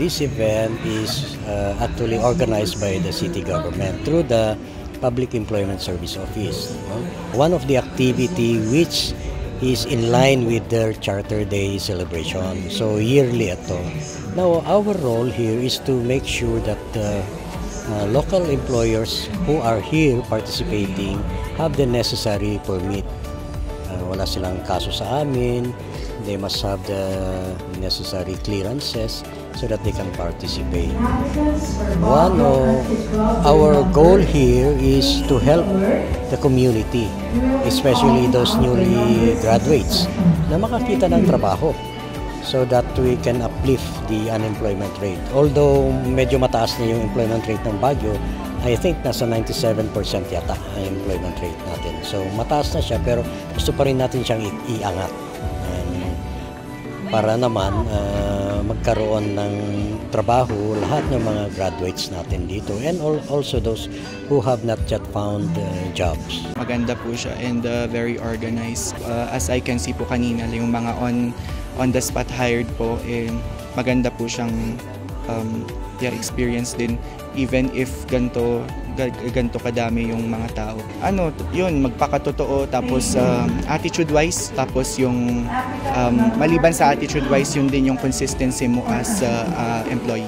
this event is actually organized by the city government through the Public Employment Service Office. One of the activity which is in line with their Charter Day celebration. So yearly ito. Now our role here is to make sure that local employers who are here participating have the necessary permit. Wala silang kaso sa amin. They must have the necessary clearances so that they can participate. One of our goal here is to help the community, especially those newly graduates, na makakita ng trabaho so that we can uplift the unemployment rate. Although medyo mataas na yung employment rate ng Baguio, I think nasa 97% yata ang employment rate natin. So mataas na siya pero gusto pa rin natin siyang iangat. Para naman magkaroon ng trabaho lahat ng mga graduates natin dito and also those who have not yet found jobs. Maganda po siya and very organized. As I can see po kanina, yung mga on the spot hired po, maganda po siyang experience din even if ganto kadami yung mga tao. Yun, magpakatotoo tapos attitude-wise, tapos yung maliban sa attitude-wise, yun din yung consistency mo as employee.